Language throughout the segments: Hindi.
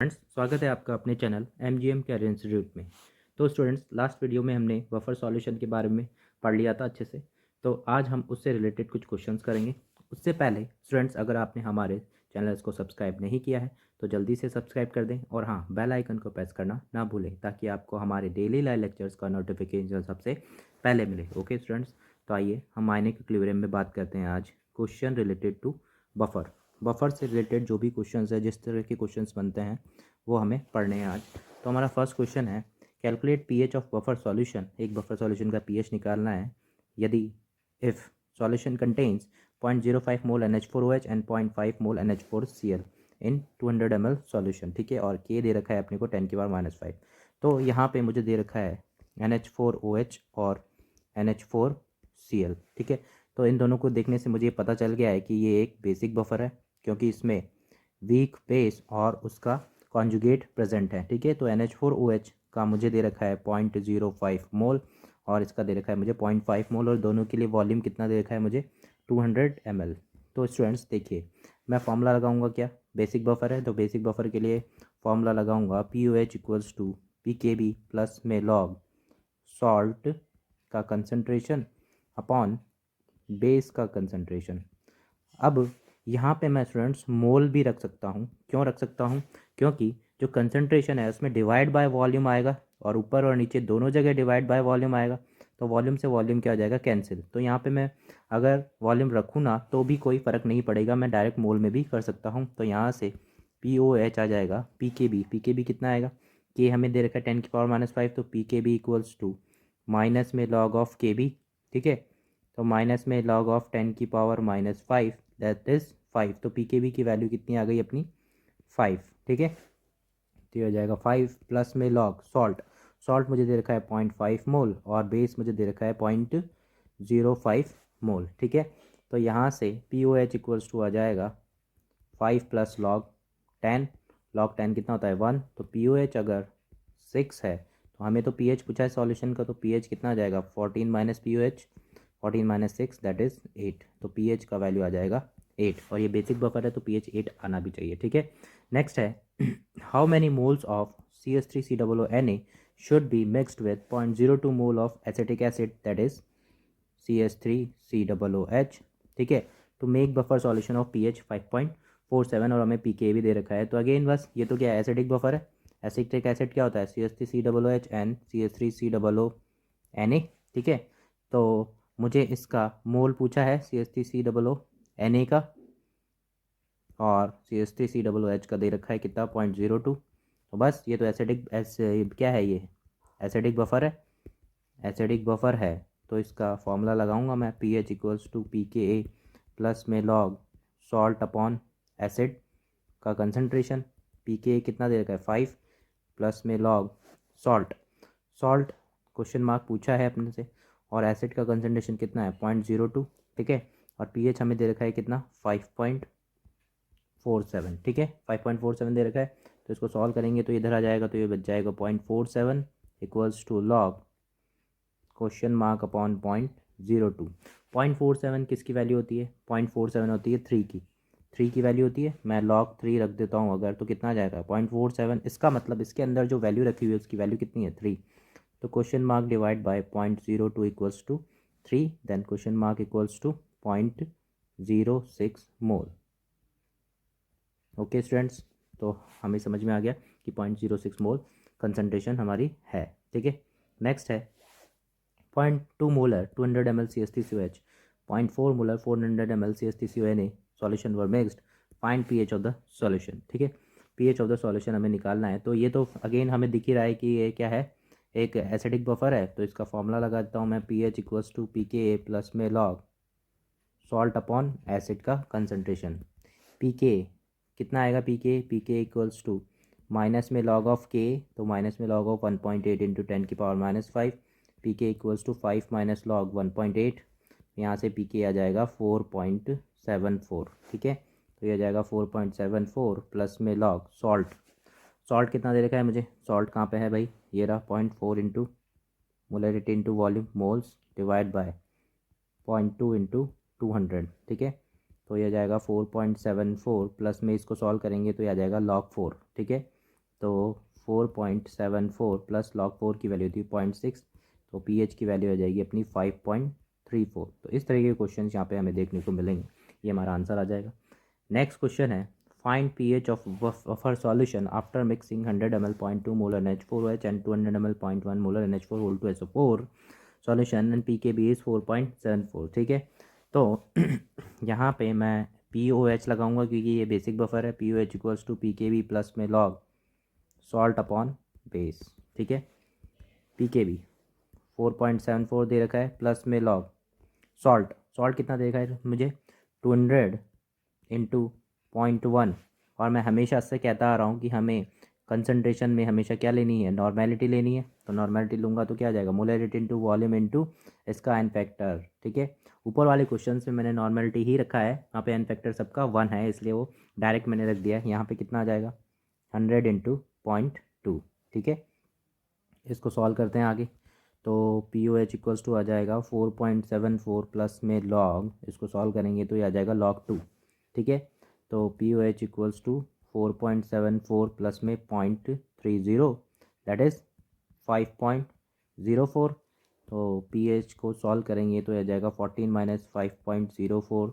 फ्रेंड्स, स्वागत है आपका अपने चैनल MGM कैरियर इंस्टीट्यूट में। तो स्टूडेंट्स, लास्ट वीडियो में हमने बफर सॉल्यूशन के बारे में पढ़ लिया था अच्छे से। तो आज हम उससे रिलेटेड कुछ क्वेश्चंस करेंगे। उससे पहले स्टूडेंट्स, अगर आपने हमारे चैनल्स को सब्सक्राइब नहीं किया है तो जल्दी से सब्सक्राइब कर दें और हाँ, बेल आइकन को प्रेस करना ना भूलें ताकि आपको हमारे डेली लाइव लेक्चर्स का नोटिफिकेशन सबसे पहले मिले। ओके स्टूडेंट्स, तो आइए हम मायने के क्लियरियम में बात करते हैं। आज question related to buffer. Buffer से रिलेटेड जो भी क्वेश्चंस है, जिस तरह के क्वेश्चंस बनते हैं वो हमें पढ़ने हैं आज। तो हमारा फर्स्ट क्वेश्चन है, calculate pH of buffer solution. एक बफर सॉल्यूशन का पीएच निकालना है। यदि if solution contains 0.05 mole NH4OH and 0.5 mole NH4Cl in 200 ml solution, ठीक है। और के दे रखा है अपने को 10⁻⁻⁵। तो यहाँ पे मुझे दे रखा है NH4OH और NH4Cl, ठीक है। तो इन दोनों को देखने से मुझे पता चल गया है कि ये एक बेसिक बफर है, क्योंकि इसमें वीक बेस और उसका कॉन्जुगेट प्रेजेंट है, ठीक है। तो NH4OH का मुझे दे रखा है 0.05 मोल और इसका दे रखा है मुझे 0.5 मोल, और दोनों के लिए वॉल्यूम कितना दे रखा है मुझे 200 ml। तो स्टूडेंट्स देखिए, मैं फॉर्मूला लगाऊंगा। क्या बेसिक बफर है तो बेसिक बफर के लिए फॉर्मूला लगाऊंगा POH equals to PKB plus में लॉग सॉल्ट का कंसनट्रेशन अपॉन बेस का कंसनट्रेशन। अब यहाँ पे मैं स्टूडेंट्स मोल भी रख सकता हूँ। क्यों रख सकता हूँ? क्योंकि जो कंसंट्रेशन है उसमें डिवाइड बाय वॉल्यूम आएगा और ऊपर और नीचे दोनों जगह डिवाइड बाय वॉल्यूम आएगा, तो वॉल्यूम से वॉल्यूम क्या हो जाएगा? कैंसिल। तो यहाँ पे मैं अगर वॉल्यूम रखूँ ना तो भी कोई फ़र्क नहीं पड़ेगा, मैं डायरेक्ट मोल में भी कर सकता हूँ। तो यहाँ से POH आ जाएगा PKB कितना आएगा? के हमें दे रखा है 10⁻⁵, तो PKB इक्वल्स टू माइनस में लॉग ऑफ KB, ठीक है। तो माइनस में लॉग ऑफ 10⁻⁵, दैट इज़ 5। तो PKB की वैल्यू कितनी आ गई अपनी? 5, ठीक है। तो ये हो जाएगा 5 प्लस में लॉग सॉल्ट मुझे दे रखा है 0.5 मोल और बेस मुझे दे रखा है 0.05 मोल, ठीक है। तो यहाँ से POH इक्वल्स टू आ जाएगा 5 प्लस लॉग 10 कितना होता है? 1। तो POH अगर 6 है तो हमें तो pH पूछा है सॉल्यूशन का, तो pH कितना आ जाएगा? 14 minus POH, 14 minus 6 that is 8। तो pH का वैल्यू आ जाएगा 8, और ये बेसिक बफर है तो pH 8 आना भी चाहिए, ठीक है। नेक्स्ट है, how many moles of CH3COONA should be mixed with 0.02 mole of acetic acid that is CH3COOH, ठीक है, to make buffer solution of pH 5.47, और हमें PK भी दे रखा है। तो अगेन बस ये तो क्या है? एसिडिक बफर है। एसिटिक एसिड क्या होता है? CH3COOH एंड CH3COONA, ठीक है। तो मुझे इसका मोल पूछा है CH3COONA का, और CH3COOH का दे रखा है कितना? 0.02। तो बस ये तो क्या है? ये एसिडिक बफर है। एसिडिक बफर है तो इसका फॉर्मूला लगाऊंगा मैं, PH equals to PKA plus में लॉग सॉल्ट अपॉन एसिड का कंसनट्रेशन। PKA कितना दे रखा है? 5 प्लस में लॉग सॉल्ट क्वेश्चन मार्क पूछा है अपने से, और एसिड का कंसनट्रेशन कितना है? 0.02, ठीक है। और pH हमें दे रखा है कितना? 5.47, ठीक है। 5.47 दे रखा है, तो इसको सॉल्व करेंगे तो इधर आ जाएगा, तो ये बच जाएगा 0.47 equals to log question mark upon 0.02। 0.47 किसकी वैल्यू होती है? 0.47 होती है 3 की वैल्यू होती है। मैं लॉग 3 रख देता हूँ अगर, तो कितना आ जाएगा? 0.47। इसका मतलब इसके अंदर जो वैल्यू रखी हुई है उसकी वैल्यू कितनी है? 3। तो question mark divide by 0.02 equals to 3, then question mark equals to 0.06 mole. Okay students, तो हमें समझ में आ गया कि 0.06 मोल कंसनट्रेशन हमारी है, ठीक है। नेक्स्ट है 0.2 molar 200 ml CH3COH, 0.4 molar 400 ml CH3CONA solution were mixed, find pH of the solution, ठीक है। पीएच ऑफ द सॉल्यूशन हमें निकालना है। तो ये तो अगेन हमें दिख ही रहा है कि ये क्या है? एक एसिडिक बफर है। तो इसका फॉर्मूला लगा देता हूँ मैं, PH equals to PKA plus में लॉग सॉल्ट अपॉन एसिड का कंसनट्रेशन। PK कितना आएगा? PK इक्वल्स टू माइनस में लॉग ऑफ K, तो माइनस में log of 1.8 into 10⁻⁻5। PK equals to 5 minus log 1.8, यहाँ से PK आ जाएगा 4.74, ठीक है। तो ये आ जाएगा 4.74 प्लस में लॉग सॉल्ट कितना दे रखा है मुझे? सॉल्ट कहाँ पे है भाई? ये रहा 0.4 into molarity into volume moles divide by 0.2 into 200, ठीक है। तो ये आ जाएगा 4.74 प्लस में इसको सॉल्व करेंगे तो ये आ जाएगा log 4, ठीक है। तो 4.74 प्लस log 4 की वैल्यू थी 0.6, तो pH की वैल्यू आ जाएगी अपनी 5.34। तो इस तरह के क्वेश्चन यहाँ पे हमें देखने को मिलेंगे, ये हमारा आंसर आ जाएगा। नेक्स्ट क्वेश्चन है find pH of buffer solution after mixing 100 ml 0.2 molar NH4OH and 200 ml 0.1 molar NH4 whole two SO4 solution and pKb is 4.74। ठीक है, तो यहाँ पे मैं POH लगाऊंगा क्योंकि ये बेसिक बफर है। POH equals to pKb plus में लॉग सॉल्ट अपॉन बेस। ठीक है, pKb 4.74 दे रखा है प्लस में लॉग सॉल्ट कितना दे रखा है मुझे 200 इंटू 0.1, और मैं हमेशा से कहता आ रहा हूँ कि हमें कंसनट्रेशन में हमेशा क्या लेनी है, नॉर्मेलिटी लेनी है। तो नॉर्मेलिटी लूँगा तो क्या आ जाएगा, मोलरिटी इंटू वॉल्यूम इंटू इसका एन फैक्टर। ठीक है, ऊपर वाले क्वेश्चन में मैंने नॉर्मेलिटी ही रखा है, यहाँ पे एन फैक्टर सबका 1 है इसलिए वो डायरेक्ट मैंने रख दिया है। यहाँ पे कितना आ जाएगा 100 इंटू 0.2। ठीक है, इसको सॉल्व करते हैं आगे। तो POH इक्वल्स टू आ जाएगा 4.74 प्लस में लॉग, इसको सॉल्व करेंगे तो ये आ जाएगा log 2। ठीक है, तो POH इक्वल्स टू 4.74 प्लस में 0.30 दैट इज़ 5.04। तो pH को सॉल्व करेंगे तो आ जाएगा 14 माइनस 5.04,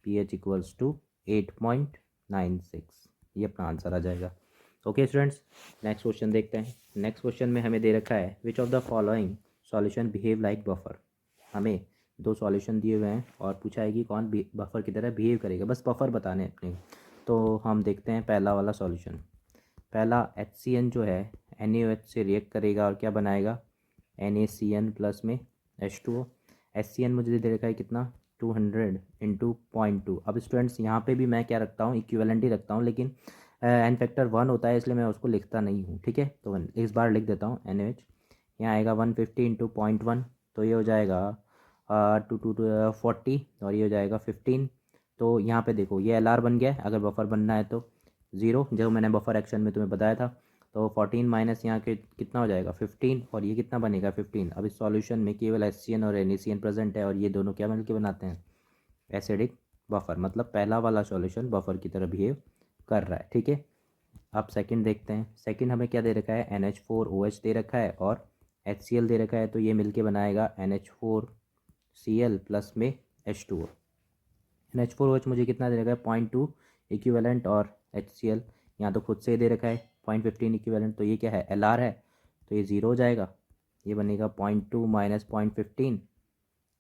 pH इक्वल्स टू 8.96। ये अपना आंसर आ जाएगा। ओके स्टूडेंट्स, नेक्स्ट क्वेश्चन देखते हैं। नेक्स्ट क्वेश्चन में हमें दे रखा है which of the following solution behave like buffer. हमें दो सॉल्यूशन दिए हुए हैं और पूछा है कि कौन बफर की तरह बिहेव करेगा, बस बफर बताने अपने। तो हम देखते हैं पहला वाला सॉल्यूशन। पहला HCN जो है NaOH से रिएक्ट करेगा और क्या बनाएगा NaCN प्लस में H2O। HCN मुझे दे रखा है कितना 200 इंटू 0.2। अब स्टूडेंट्स यहाँ पे भी मैं क्या रखता हूँ, इक्विवेलेंट ही रखता हूँ, लेकिन एन फैक्टर 1 होता है इसलिए मैं उसको लिखता नहीं हूँ। ठीक है, तो इस बार लिख देता हूँ NaOH। यहाँ आएगा 150 इंटू 0.1, तो ये हो जाएगा 40, और ये हो जाएगा 15। तो यहाँ पे देखो ये LR बन गया है, अगर बफर बनना है तो 0, जो मैंने बफर एक्शन में तुम्हें बताया था। तो 14 माइनस यहाँ के कितना हो जाएगा 15, और ये कितना बनेगा 15। अब इस सॉल्यूशन में केवल HCN और NaCN प्रेजेंट है, और ये दोनों क्या मिलकर बनाते हैं एसिडिक बफर, मतलब पहला वाला सॉल्यूशन बफर की तरह बिहेव कर रहा है। ठीक है, अब सेकंड देखते हैं। सेकंड हमें क्या दे रखा है NH4OH दे रखा है और HCl दे रखा है, तो ये मिलके बनाएगा NH4Cl प्लस में H2O। NH4OH मुझे कितना दे रखा है 0.2 इक्विवेलेंट, और HCl यहाँ तो खुद से दे रखा है 0.15 इक्विवेलेंट, तो ये क्या है LR है, तो ये 0 हो जाएगा। ये बनेगा 0.2 माइनस 0.15।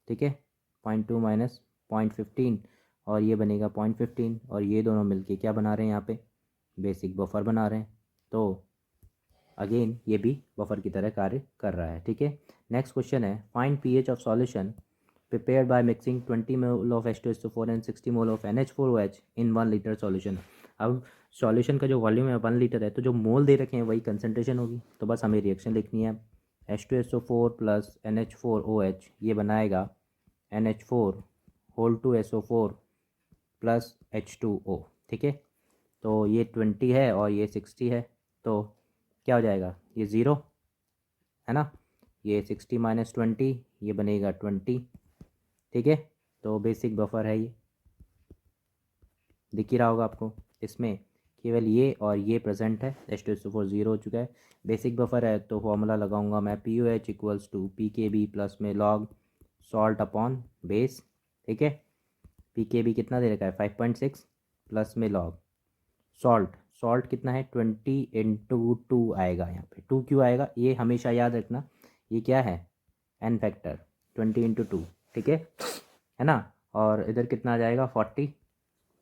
ठीक है, 0.2 माइनस 0.15, और ये बनेगा 0.15, और ये दोनों मिलके क्या बना रहे हैं यहाँ पे बेसिक बफर बना रहे हैं। तो अगेन ये भी बफर की तरह कार्य कर रहा है। ठीक है, नेक्स्ट क्वेश्चन है find pH of solution prepared by mixing 20 mol of H2SO4 and 60 mol of NH4OH in 1 litre solution. अब सॉल्यूशन का जो वॉल्यूम है 1 लीटर है, तो जो मोल दे रखे हैं वही कंसनट्रेशन होगी। तो बस हमें रिएक्शन लिखनी है, H2SO4 प्लस NH4OH ये बनाएगा NH4 whole two SO4 plus H2O। ठीक है, तो ये 20 है और ये 60 है, तो क्या हो जाएगा ये 0 है ना, ये 60 माइनस 20 ये बनेगा 20। ठीक है, तो बेसिक बफर है, ये दिख ही रहा होगा आपको। इसमें केवल ये और ये प्रेजेंट है, H2SO4 0 हो चुका है। बेसिक बफर है तो फॉर्मूला लगाऊंगा मैं POH equals to PKB plus में लॉग सॉल्ट अपॉन बेस। ठीक है, PKB कितना दे रखा है 5.6 प्लस में लॉग सॉल्ट कितना है 20 इंटू 2 आएगा। यहाँ पे 2 क्यों आएगा ये हमेशा याद रखना, ये क्या है एन फैक्टर 20 इंटू 2। ठीक है ना, और इधर कितना आ जाएगा 40।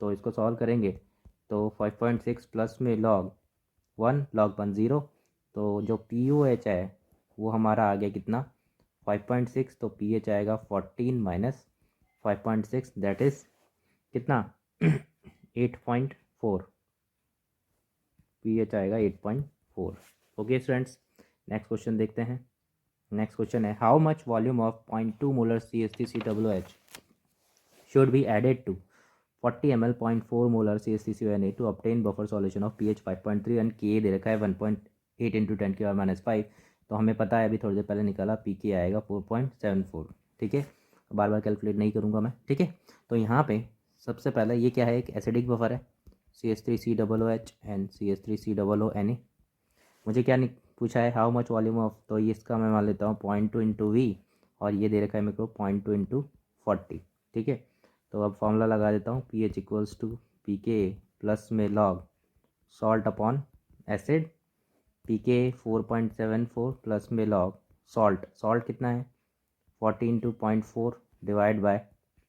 तो इसको सॉल्व करेंगे तो 5.6 प्लस में लॉग 1 लॉग 1 0, तो जो POH है वो हमारा आ गया कितना 5.6, तो PH आएगा 14 माइनस 5.6 दैट इज़ कितना 8.4, PH आएगा 8.4। ओके स्टूडेंट्स, नेक्स्ट क्वेश्चन देखते हैं। नेक्स्ट क्वेश्चन है how much volume of 0.2 molar CH3COOH should be added to 40 ml 0.4 molar CH3CONA to obtain buffer solution of pH 5.3 and Ka दे रखा है 1.8 इंटू 10⁻⁵। तो हमें पता है अभी थोड़ी देर पहले निकाला Pk आएगा 4.74। ठीक है, बार बार कैलकुलेट नहीं करूँगा मैं। ठीक है, तो यहाँ पे सबसे पहले ये क्या है एक एसिडिक बफर है CH3COOH एंड CH3COONA। मुझे क्या पूछा है, हाउ मच वॉल्यूम ऑफ, तो ये इसका मैं मान लेता हूँ 0.2 इंटू वी, और ये दे रखा है मेरे को 0.2 इंटू 40। ठीक है, तो अब फॉर्मूला लगा देता हूँ, P H equals to P K plus में log salt upon acid, P K 4.74 plus में लॉग सॉल्ट, सॉल्ट कितना है 40 into 0.4 divide by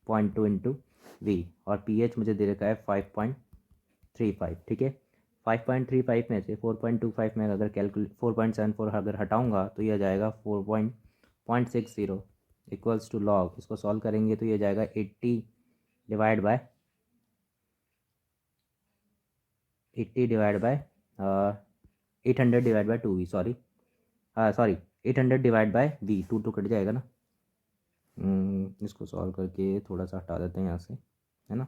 0.2 into V, और पी एच मुझे दे रखा है 5.35। ठीक है, 5.35 में से 4.25 में अगर 4.74 अगर हटाऊंगा तो ये आ जाएगा 4.60 इक्वल्स टू लॉग, इसको सॉल्व करेंगे तो ये जाएगा 80 divide by 800 divide by 2v, sorry 800 divide by v, two cut जाएगा ना। इसको सॉल्व करके थोड़ा सा हटा देते हैं यहाँ से, है ना,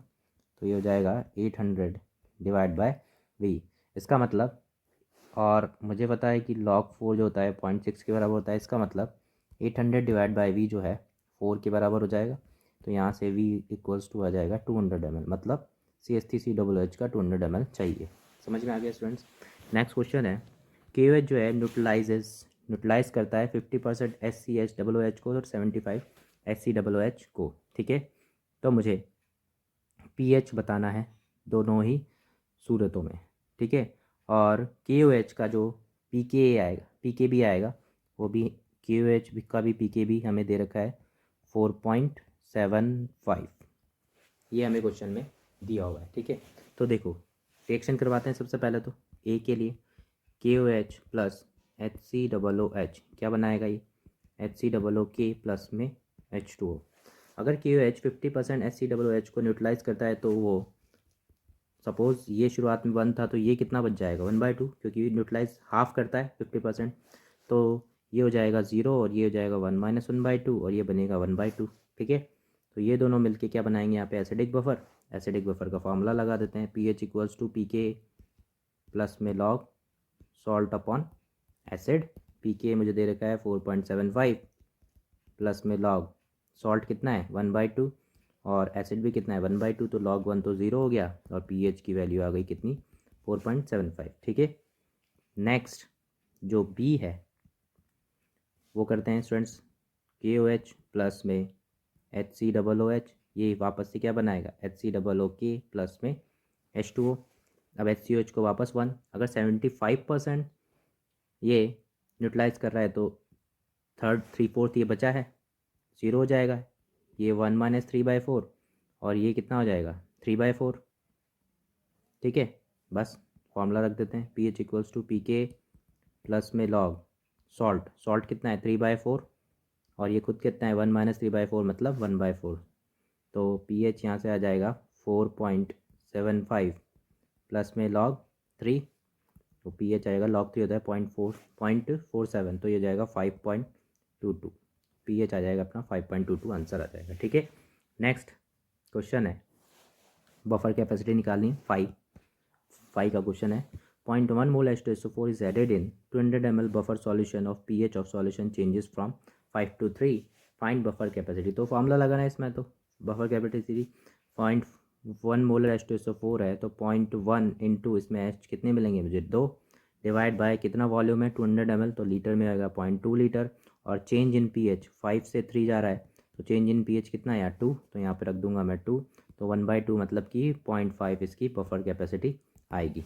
तो ये हो जाएगा 800 डिवाइड बाय v, इसका मतलब, और मुझे पता है कि log 4 जो होता है 0.6 के बराबर होता है, इसका मतलब 800 डिवाइड बाय v जो है 4 के बराबर हो जाएगा, तो यहाँ से v इक्वल्स टू आ जाएगा 200 ml, मतलब CH3COOH का 200 ml चाहिए। समझ में आ गया स्टूडेंट्स। नेक्स्ट क्वेश्चन है, KOH जो है न्यूट्रलाइज करता है 50% SCH को और 75 SCOOH को। ठीक है, तो मुझे pH बताना है दोनों ही सूरतों में। ठीक है, और KOH का जो pKa आएगा, pKb आएगा, वो भी KOH का भी pKb हमें दे रखा है 4.75, ये हमें क्वेश्चन में दिया हुआ है। ठीक है, तो देखो रिएक्शन करवाते हैं। सबसे पहले तो A के लिए KOH प्लस HCOOH क्या बनाएगा, ये HCOOK प्लस में H2O। अगर KOH 50% HCOOH को न्यूट्रलाइज करता है तो वो, सपोज़ ये शुरुआत में 1 था तो ये कितना बच जाएगा 1/2, क्योंकि न्यूट्रलाइज हाफ करता है 50%, तो ये हो जाएगा 0 और ये हो जाएगा 1 माइनस 1/2 और ये बनेगा 1/2। ठीक है, तो ये दोनों मिलके क्या बनाएंगे यहाँ पे एसिडिक बफर। एसिडिक बफर का फॉर्मूला लगा देते हैं, P H equals to P K plus में log salt upon acid, P K मुझे दे रखा है 4.75 प्लस में लॉग सॉल्ट कितना है 1/2 और एसिड भी कितना है 1/2, तो log 1 तो 0 हो गया और pH की वैल्यू आ गई कितनी 4.75। ठीक है, नेक्स्ट जो B है वो करते हैं स्टूडेंट्स, KOH प्लस में HCOOH, ये वापस से क्या बनाएगा HCOOK प्लस में H2O। अब HCOH को वापस 1, अगर 75% ये न्यूट्रलाइज कर रहा है तो 3/4 ये बचा है 0 हो जाएगा, ये 1 माइनस 3/4 और ये कितना हो जाएगा 3/4। ठीक है, बस फॉर्मूला रख देते हैं, P H equals to P K plus में लॉग सॉल्ट, सॉल्ट कितना है 3/4 और ये खुद कितना है 1 माइनस 3/4 मतलब 1/4, तो पी एच यहाँ से आ जाएगा 4.75 प्लस में लॉग 3, तो पी एच आएगा लॉग 3 होता है 0.47, तो ये जाएगा 5.22, पी एच आ जाएगा अपना 5.22 आंसर आ जाएगा। ठीक है, नेक्स्ट क्वेश्चन है, बफर कैपेसिटी निकालनी है 5 का क्वेश्चन है, 0.1 मोल H2SO4 is added in 200 ml buffer solution of pH of solution changes from 5 to 3, find buffer capacity। तो फॉर्मूला लगाना है इसमें, तो बफर कैपेसिटी 0.1 मोलर H2SO4 है तो 0.1 इंटू इसमें H कितने मिलेंगे मुझे 2 डिवाइड बाय कितना वॉल्यूम है 200 ml, तो लीटर में आएगा 0.2 लीटर, और चेंज इन pH 5 से 3 जा रहा है तो चेंज इन pH कितना है 2, तो यहाँ पे रख दूंगा मैं 2, तो 1/2 मतलब कि 0.5 इसकी बफर कैपेसिटी आएगी।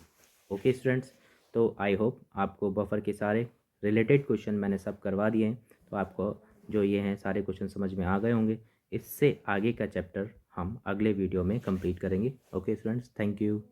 ओके स्टूडेंट्स, तो आई होप आपको बफर के सारे रिलेटेड क्वेश्चन मैंने सब करवा दिए हैं, तो आपको जो ये हैं सारे क्वेश्चन समझ में आ गए होंगे। इससे आगे का चैप्टर हम अगले वीडियो में कंप्लीट करेंगे। Okay students, thank you.